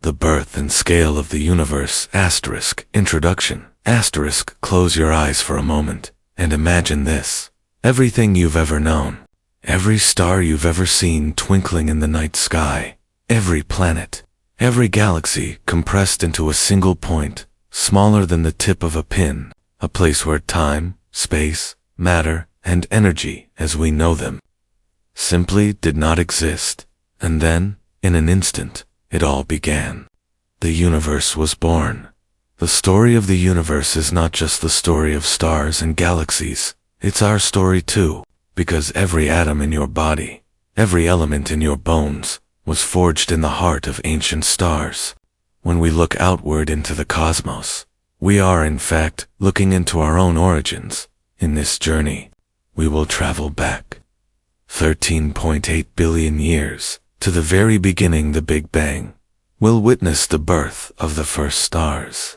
The birth and scale of the universe. Introduction. Close your eyes for a moment and imagine this. Everything you've ever known. Every star you've ever seen twinkling in the night sky. Every planet. Every galaxy compressed into a single point, smaller than the tip of a pin. A place where time, space, matter, and energy, as we know them, simply did not exist. And then, in an instant, it all began. The universe was born. The story of the universe is not just the story of stars and galaxies. It's our story too, because every atom in your body, every element in your bones, was forged in the heart of ancient stars. When we look outward into the cosmos, we are in fact looking into our own origins. In this journey, we will travel back 13.8 billion years to the very beginning, the Big Bang. We'll witness the birth of the first stars,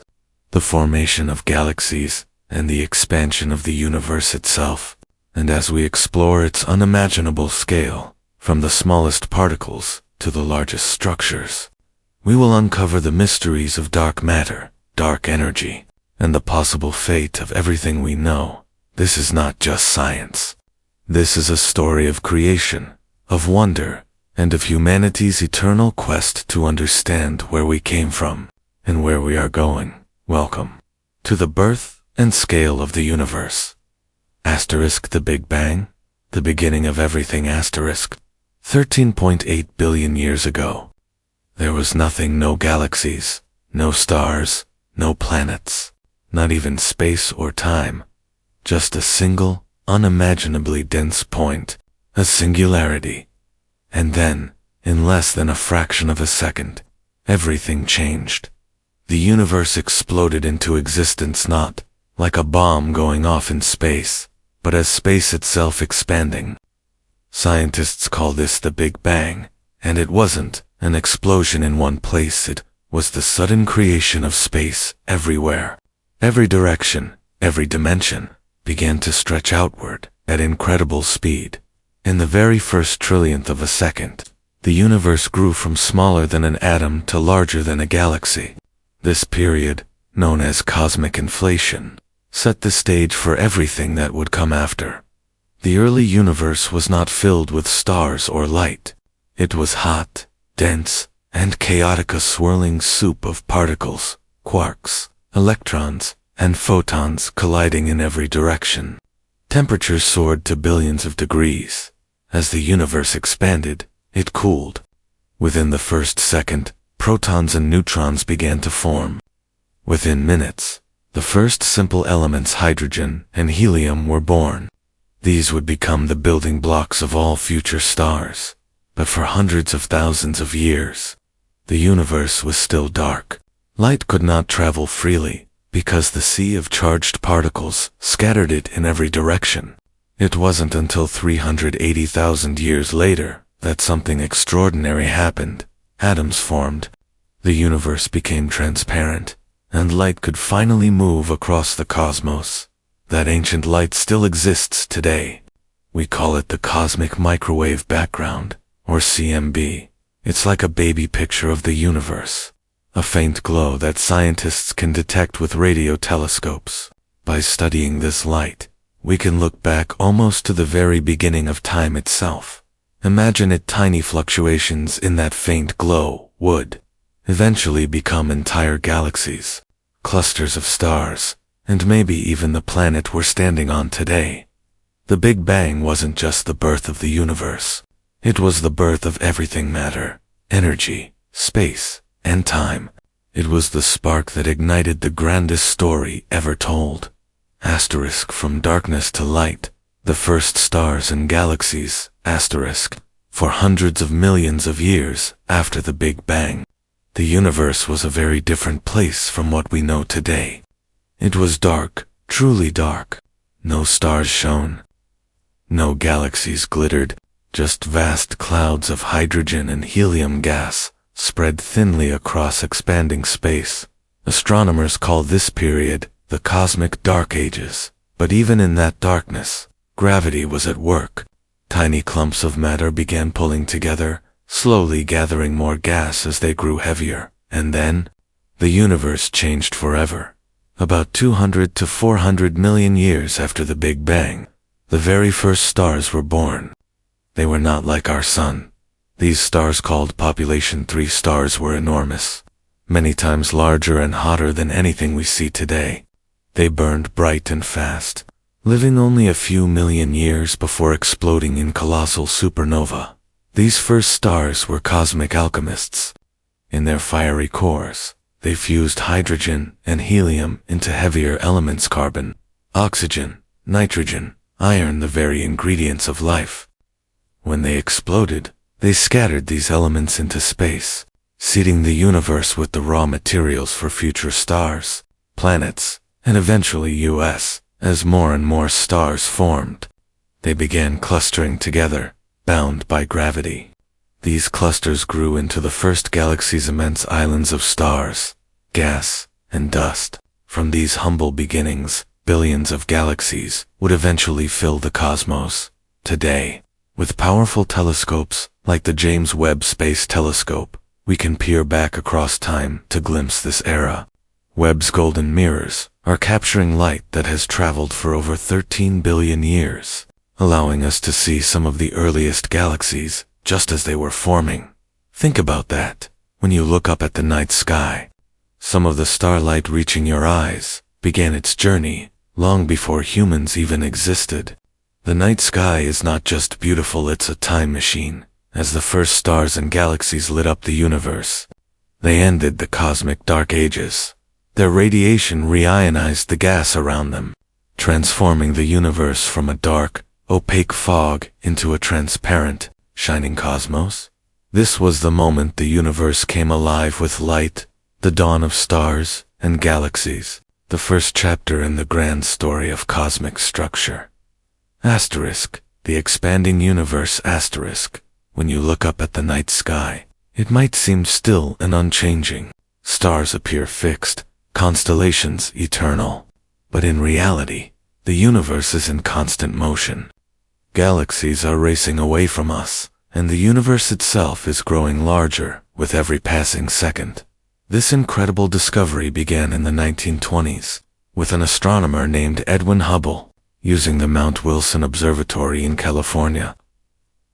the formation of galaxies, and the expansion of the universe itself. And as we explore its unimaginable scale, from the smallest particles to the largest structures, we will uncover the mysteries of dark matter, dark energy, and the possible fate of everything we know. This is not just science. This is a story of creation, of wonder, and of humanity's eternal quest to understand where we came from and where we are going. Welcome to the birth and scale of the universe. The Big Bang, the beginning of everything. 13.8 billion years ago. There was nothing, no galaxies, no stars, no planets, not even space or time. Just a single, unimaginably dense point, a singularity. And then, in less than a fraction of a second, everything changed. The universe exploded into existence, not like a bomb going off in space, but as space itself expanding. Scientists call this the Big Bang, and it wasn't an explosion in one place. It was the sudden creation of space everywhere. Every direction, every dimension, began to stretch outward at incredible speed. In the very first trillionth of a second, the universe grew from smaller than an atom to larger than a galaxy. This period, known as cosmic inflation, set the stage for everything that would come after. The early universe was not filled with stars or light. It was hot, dense, and chaotic, a swirling soup of particles, quarks, electrons, and photons colliding in every direction. Temperatures soared to billions of degrees. As the universe expanded, it cooled. Within the first second, protons and neutrons began to form. Within minutes, the first simple elements, hydrogen and helium, were born. These would become the building blocks of all future stars. But for hundreds of thousands of years, the universe was still dark. Light could not travel freely, because the sea of charged particles scattered it in every direction. It wasn't until 380,000 years later that something extraordinary happened. Atoms formed. The universe became transparent, and light could finally move across the cosmos. That ancient light still exists today. We call it the cosmic microwave background, or CMB. It's like a baby picture of the universe, a faint glow that scientists can detect with radio telescopes. By studying this light, we can look back almost to the very beginning of time itself. Imagine it. Tiny fluctuations in that faint glow would eventually become entire galaxies, clusters of stars, and maybe even the planet we're standing on today. The Big Bang wasn't just the birth of the universe. It was the birth of everything: matter, energy, space, and time. It was the spark that ignited the grandest story ever told. From darkness to light, the first stars and galaxies. For hundreds of millions of years after the Big Bang, the universe was a very different place from what we know today. It was dark, truly dark. No stars shone. No galaxies glittered, just vast clouds of hydrogen and helium gas spread thinly across expanding space. Astronomers call this period the cosmic dark ages. But even in that darkness, gravity was at work. Tiny clumps of matter began pulling together, slowly gathering more gas as they grew heavier And then, the universe changed forever. About 200 to 400 million years after the Big Bang, the very first stars were born. They were not like our sun. These stars, called population 3 stars, were enormous, many times larger and hotter than anything we see today. They burned bright and fast, living only a few million years before exploding in colossal supernova. These first stars were cosmic alchemists. In their fiery cores, they fused hydrogen and helium into heavier elements: carbon, oxygen, nitrogen, iron, the very ingredients of life. When they exploded, they scattered these elements into space, seeding the universe with the raw materials for future stars, planets, and eventually us. As more and more stars formed, they began clustering together, bound by gravity. These clusters grew into the first galaxies, immense islands of stars, gas, and dust. From these humble beginnings, billions of galaxies would eventually fill the cosmos. Today, with powerful telescopes like the James Webb Space Telescope, we can peer back across time to glimpse this era. Webb's golden mirrors are capturing light that has traveled for over 13 billion years, allowing us to see some of the earliest galaxies just as they were forming. Think about that. When you look up at the night sky, some of the starlight reaching your eyes began its journey long before humans even existed. The night sky is not just beautiful, it's a time machine. As the first stars and galaxies lit up the universe, they ended the cosmic dark ages. Their radiation reionized the gas around them, transforming the universe from a dark, opaque fog into a transparent, shining cosmos. This was the moment the universe came alive with light, the dawn of stars and galaxies, the first chapter in the grand story of cosmic structure. Asterisk, the expanding universe. Asterisk, when you look up at the night sky, it might seem still and unchanging. Stars appear fixed, constellations eternal. But in reality, the universe is in constant motion. Galaxies are racing away from us, and the universe itself is growing larger with every passing second. This incredible discovery began in the 1920s, with an astronomer named Edwin Hubble, using the Mount Wilson Observatory in California.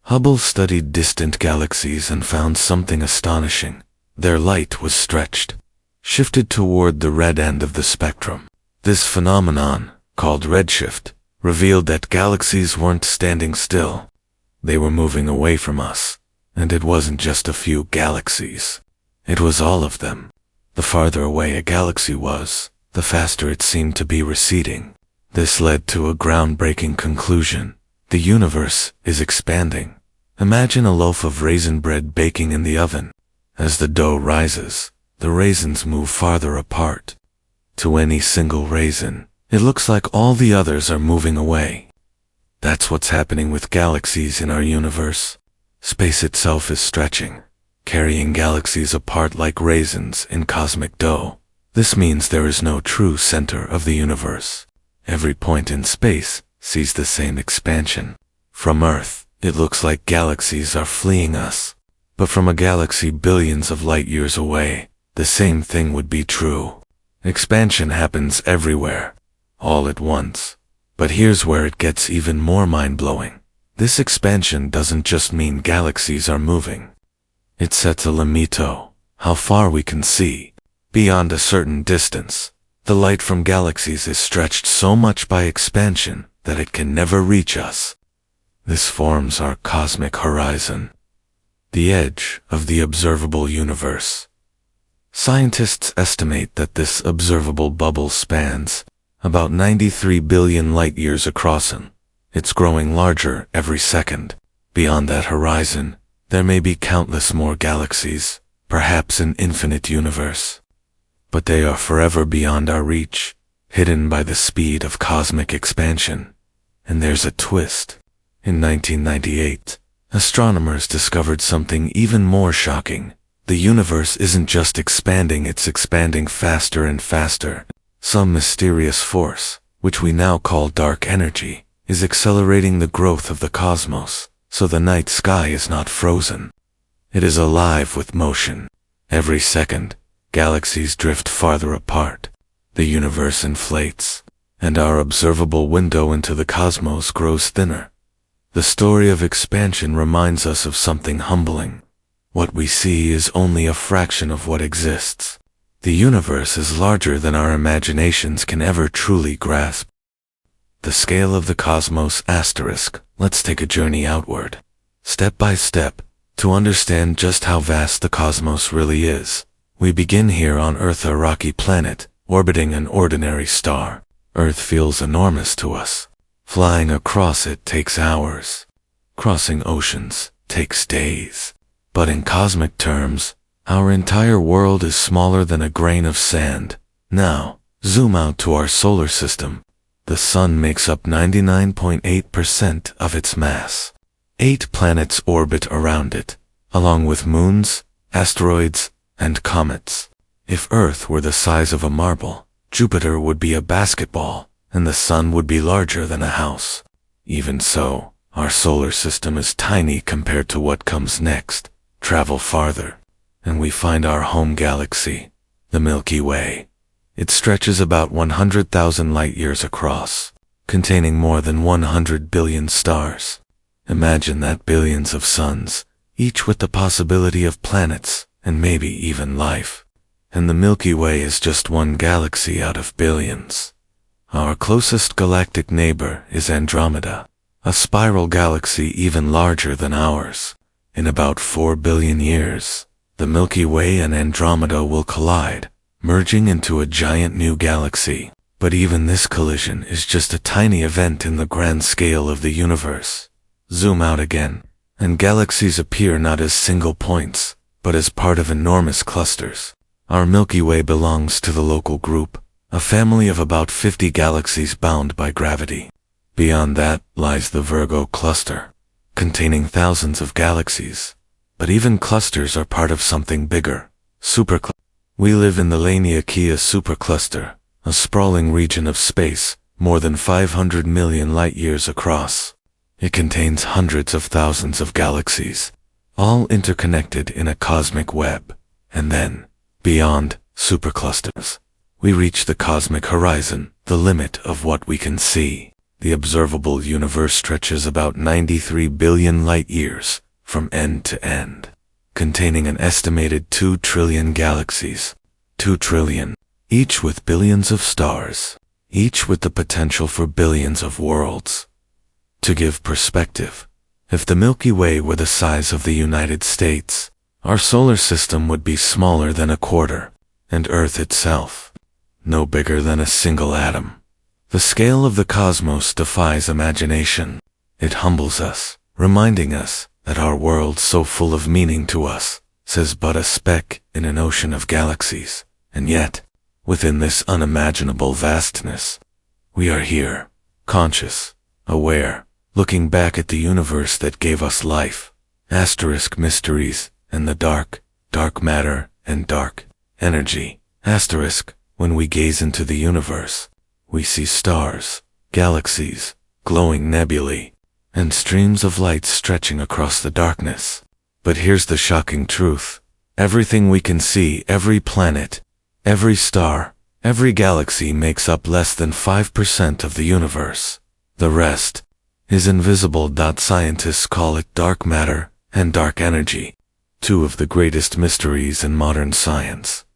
Hubble studied distant galaxies and found something astonishing. Their light was stretched, shifted toward the red end of the spectrum. This phenomenon, called redshift, revealed that galaxies weren't standing still. They were moving away from us, and it wasn't just a few galaxies. It was all of them. The farther away a galaxy was, the faster it seemed to be receding. This led to a groundbreaking conclusion. The universe is expanding. Imagine a loaf of raisin bread baking in the oven. As the dough rises, the raisins move farther apart. To any single raisin, it looks like all the others are moving away. That's what's happening with galaxies in our universe. Space itself is stretching, carrying galaxies apart like raisins in cosmic dough. This means there is no true center of the universe. Every point in space sees the same expansion. From Earth, it looks like galaxies are fleeing us. But from a galaxy billions of light years away, the same thing would be true. Expansion happens everywhere, all at once. But here's where it gets even more mind-blowing. This expansion doesn't just mean galaxies are moving. It sets a limito, how far we can see. Beyond a certain distance, the light from galaxies is stretched so much by expansion that it can never reach us. This forms our cosmic horizon, the edge of the observable universe. Scientists estimate that this observable bubble spans about 93 billion light-years across it. It's growing larger every second. Beyond that horizon, there may be countless more galaxies, perhaps an infinite universe. But they are forever beyond our reach, hidden by the speed of cosmic expansion. And there's a twist. In 1998, astronomers discovered something even more shocking. The universe isn't just expanding, it's expanding faster and faster. Some mysterious force, which we now call dark energy, is accelerating the growth of the cosmos, so the night sky is not frozen. It is alive with motion. Every second, galaxies drift farther apart, the universe inflates, and our observable window into the cosmos grows thinner. The story of expansion reminds us of something humbling. What we see is only a fraction of what exists. The universe is larger than our imaginations can ever truly grasp. The scale of the cosmos asterisk. Let's take a journey outward, step by step, to understand just how vast the cosmos really is. We begin here on Earth, a rocky planet, orbiting an ordinary star. Earth feels enormous to us. Flying across it takes hours. Crossing oceans takes days. But in cosmic terms, our entire world is smaller than a grain of sand. Now, zoom out to our solar system. The Sun makes up 99.8% of its mass. 8 planets orbit around it, along with moons, asteroids, and comets. If Earth were the size of a marble, Jupiter would be a basketball, and the Sun would be larger than a house. Even so, our solar system is tiny compared to what comes next. Travel farther, and we find our home galaxy, the Milky Way. It stretches about 100,000 light-years across, containing more than 100 billion stars. Imagine that, billions of suns, each with the possibility of planets, and maybe even life. And the Milky Way is just one galaxy out of billions. Our closest galactic neighbor is Andromeda, a spiral galaxy even larger than ours. In about 4 billion years, the Milky Way and Andromeda will collide, merging into a giant new galaxy. But even this collision is just a tiny event in the grand scale of the universe. Zoom out again, and galaxies appear not as single points, but as part of enormous clusters. Our Milky Way belongs to the local group, a family of about 50 galaxies bound by gravity. Beyond that lies the Virgo cluster, containing thousands of galaxies. But even clusters are part of something bigger, superclusters. We live in the Laniakea supercluster, a sprawling region of space, more than 500 million light-years across. It contains hundreds of thousands of galaxies, all interconnected in a cosmic web. And then, beyond superclusters, we reach the cosmic horizon, the limit of what we can see. The observable universe stretches about 93 billion light-years from end to end, containing an estimated 2 trillion galaxies. 2 trillion, each with billions of stars, each with the potential for billions of worlds. To give perspective, if the Milky Way were the size of the United States, our solar system would be smaller than a quarter, and Earth itself, no bigger than a single atom. The scale of the cosmos defies imagination. It humbles us, reminding us that our world, so full of meaning to us, is but a speck in an ocean of galaxies. And yet, within this unimaginable vastness, we are here, conscious, aware, looking back at the universe that gave us life. Asterisk mysteries, and the dark matter, and dark energy. Asterisk, when we gaze into the universe, we see stars, galaxies, glowing nebulae, and streams of light stretching across the darkness. But here's the shocking truth. Everything we can see, every planet, every star, every galaxy makes up less than 5% of the universe. The rest is invisible. Scientists call it dark matter and dark energy, two of the greatest mysteries in modern science.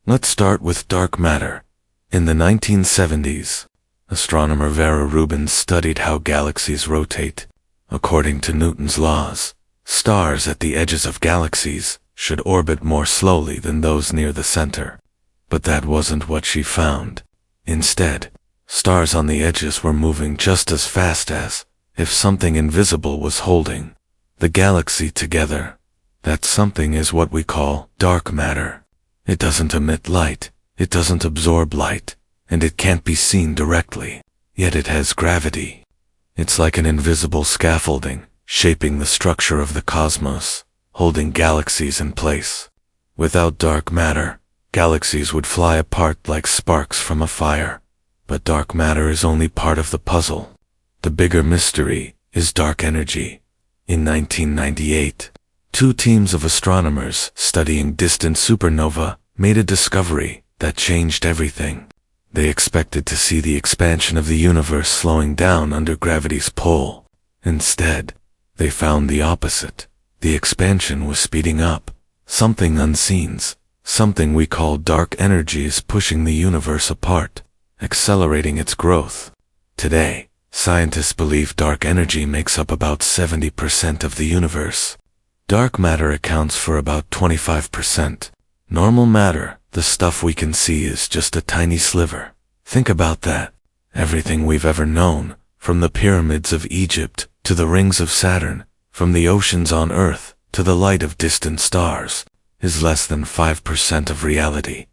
Let's start with dark matter. In the 1970s, astronomer Vera Rubin studied how galaxies rotate. According to Newton's laws, stars at the edges of galaxies should orbit more slowly than those near the center. But that wasn't what she found. Instead, stars on the edges were moving just as fast as if something invisible was holding the galaxy together. That something is what we call dark matter. It doesn't emit light, it doesn't absorb light, and it can't be seen directly, yet it has gravity. It's like an invisible scaffolding, shaping the structure of the cosmos, holding galaxies in place. Without dark matter, galaxies would fly apart like sparks from a fire. But dark matter is only part of the puzzle. The bigger mystery is dark energy. In 1998, two teams of astronomers studying distant supernova made a discovery that changed everything. They expected to see the expansion of the universe slowing down under gravity's pull. Instead, they found the opposite. The expansion was speeding up. Something unseen, something we call dark energy, is pushing the universe apart, accelerating its growth. Today, scientists believe dark energy makes up about 70% of the universe. Dark matter accounts for about 25%. Normal matter, the stuff we can see, is just a tiny sliver. Think about that. Everything we've ever known, from the pyramids of Egypt to the rings of Saturn, from the oceans on Earth to the light of distant stars, is less than 5% of reality.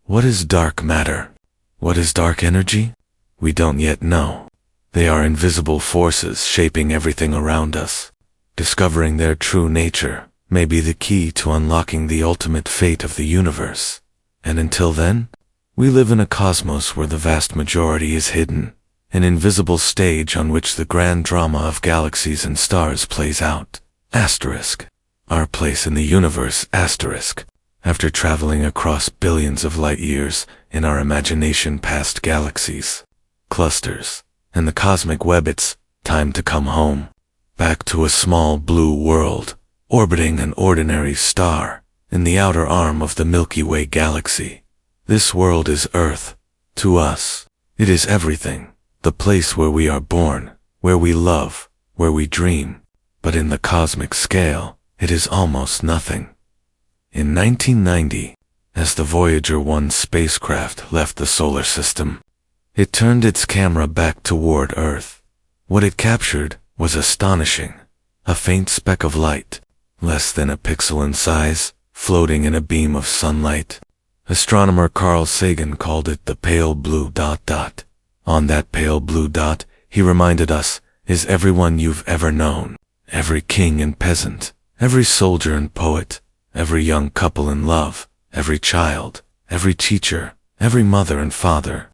What is dark matter? What is dark energy? We don't yet know. They are invisible forces shaping everything around us. Discovering their true nature may be the key to unlocking the ultimate fate of the universe. And until then, we live in a cosmos where the vast majority is hidden, an invisible stage on which the grand drama of galaxies and stars plays out. Asterisk. Our place in the universe, asterisk. After traveling across billions of light years in our imagination past galaxies, clusters, and the cosmic web, it's time to come home. Back to a small blue world, orbiting an ordinary star in the outer arm of the Milky Way galaxy. This world is Earth. To us, it is everything. The place where we are born, where we love, where we dream. But in the cosmic scale, it is almost nothing. In 1990, as the Voyager 1 spacecraft left the solar system, it turned its camera back toward Earth. What it captured was astonishing. A faint speck of light, less than a pixel in size, floating in a beam of sunlight. Astronomer Carl Sagan called it the pale blue dot. On that pale blue dot, he reminded us, is everyone you've ever known. Every king and peasant, every soldier and poet, every young couple in love, every child, every teacher, every mother and father,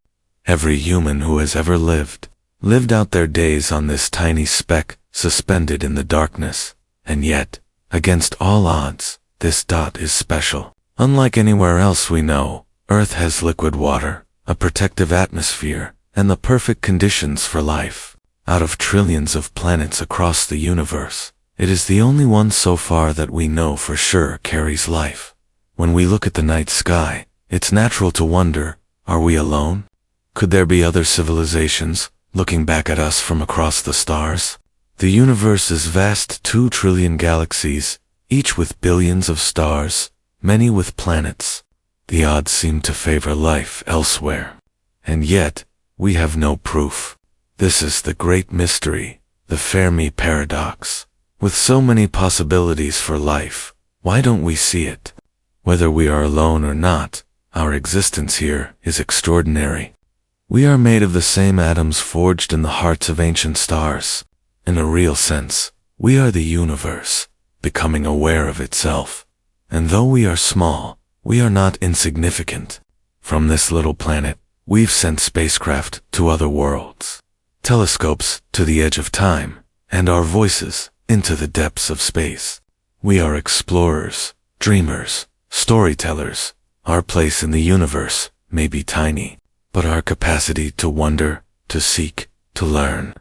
every human who has ever lived out their days on this tiny speck suspended in the darkness. And yet, against all odds, this dot is special. Unlike anywhere else we know, Earth has liquid water, a protective atmosphere, and the perfect conditions for life. Out of trillions of planets across the universe, it is the only one so far that we know for sure carries life. When we look at the night sky, it's natural to wonder, are we alone? Could there be other civilizations looking back at us from across the stars? The universe is vast, 2 trillion galaxies, each with billions of stars, many with planets. The odds seem to favor life elsewhere. And yet, we have no proof. This is the great mystery, the Fermi paradox. With so many possibilities for life, why don't we see it? Whether we are alone or not, our existence here is extraordinary. We are made of the same atoms forged in the hearts of ancient stars. In a real sense, we are the universe, becoming aware of itself. And though we are small, we are not insignificant. From this little planet, we've sent spacecraft to other worlds, telescopes to the edge of time, and our voices into the depths of space. We are explorers, dreamers, storytellers. Our place in the universe may be tiny, but our capacity to wonder, to seek, to learn,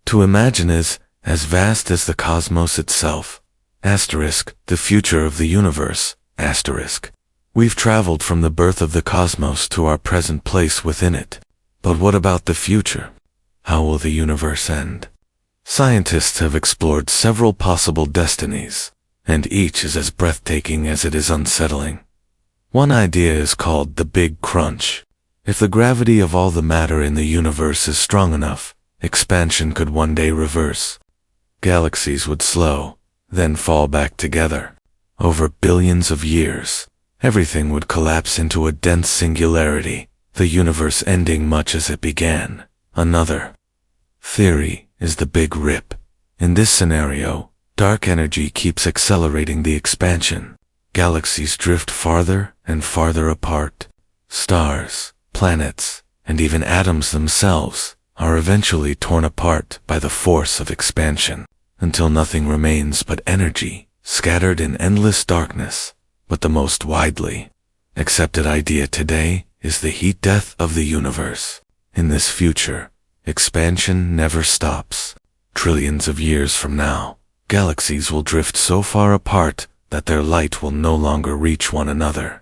to imagine is as vast as the cosmos itself. Asterisk, the future of the universe, asterisk. We've traveled from the birth of the cosmos to our present place within it. But what about the future? How will the universe end? Scientists have explored several possible destinies, and each is as breathtaking as it is unsettling. One idea is called the Big Crunch. If the gravity of all the matter in the universe is strong enough, expansion could one day reverse. Galaxies would slow, then fall back together. Over billions of years, everything would collapse into a dense singularity, the universe ending much as it began. Another theory is the Big Rip. In this scenario, dark energy keeps accelerating the expansion. Galaxies drift farther and farther apart. Stars, planets, and even atoms themselves are eventually torn apart by the force of expansion, until nothing remains but energy, scattered in endless darkness. But the most widely accepted idea today is the heat death of the universe. In this future, expansion never stops. Trillions of years from now, galaxies will drift so far apart that their light will no longer reach one another.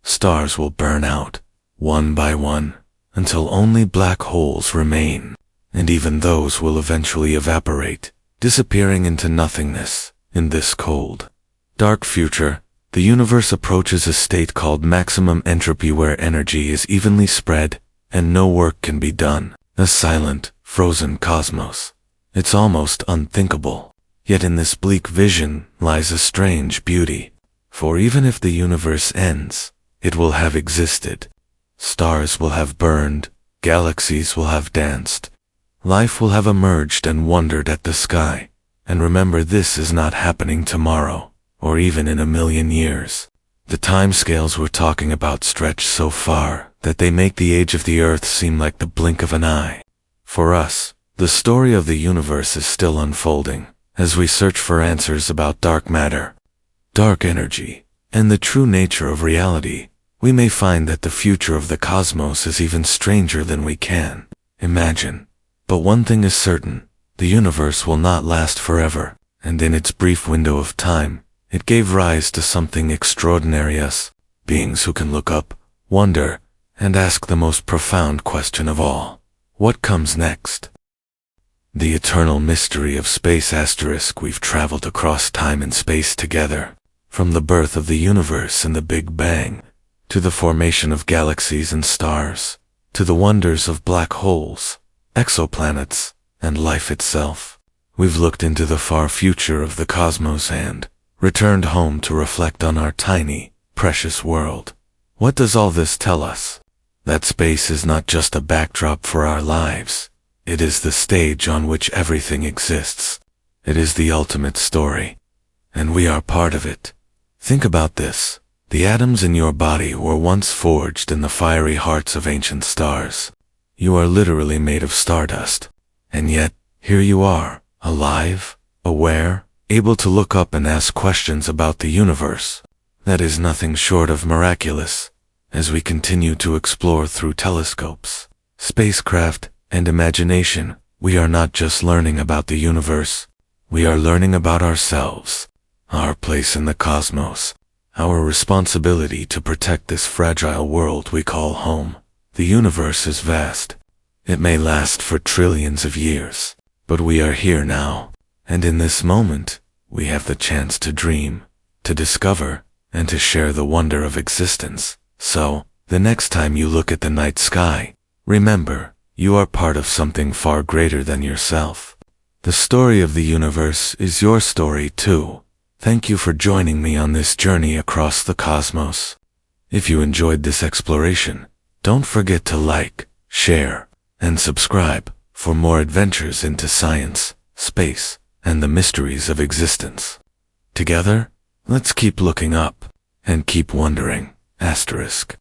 Stars will burn out, one by one, until only black holes remain, and even those will eventually evaporate, disappearing into nothingness. In this cold, dark future, the universe approaches a state called maximum entropy, where energy is evenly spread and no work can be done. A silent, frozen cosmos. It's almost unthinkable. Yet in this bleak vision lies a strange beauty. For even if the universe ends, it will have existed. Stars will have burned, galaxies will have danced. Life will have emerged and wondered at the sky. And remember, this is not happening tomorrow, or even in a million years. The timescales we're talking about stretch so far that they make the age of the Earth seem like the blink of an eye. For us, the story of the universe is still unfolding, as we search for answers about dark matter, dark energy, and the true nature of reality. We may find that the future of the cosmos is even stranger than we can imagine. But one thing is certain, the universe will not last forever, and in its brief window of time, it gave rise to something extraordinary, us, beings who can look up, wonder, and ask the most profound question of all. What comes next? The eternal mystery of space. We've traveled across time and space together, from the birth of the universe and the Big Bang, to the formation of galaxies and stars, to the wonders of black holes, exoplanets, and life itself. We've looked into the far future of the cosmos and returned home to reflect on our tiny, precious world. What does all this tell us? That space is not just a backdrop for our lives. It is the stage on which everything exists. It is the ultimate story, and we are part of it. Think about this. The atoms in your body were once forged in the fiery hearts of ancient stars. You are literally made of stardust. And yet, here you are, alive, aware, able to look up and ask questions about the universe. That is nothing short of miraculous. As we continue to explore through telescopes, spacecraft, and imagination, we are not just learning about the universe. We are learning about ourselves, our place in the cosmos, our responsibility to protect this fragile world we call home. The universe is vast. It may last for trillions of years, but we are here now, and in this moment, we have the chance to dream, to discover, and to share the wonder of existence. So, the next time you look at the night sky, remember, you are part of something far greater than yourself. The story of the universe is your story too. Thank you for joining me on this journey across the cosmos. If you enjoyed this exploration, don't forget to like, share, and subscribe for more adventures into science, space, and the mysteries of existence. Together, let's keep looking up and keep wondering. Asterisk.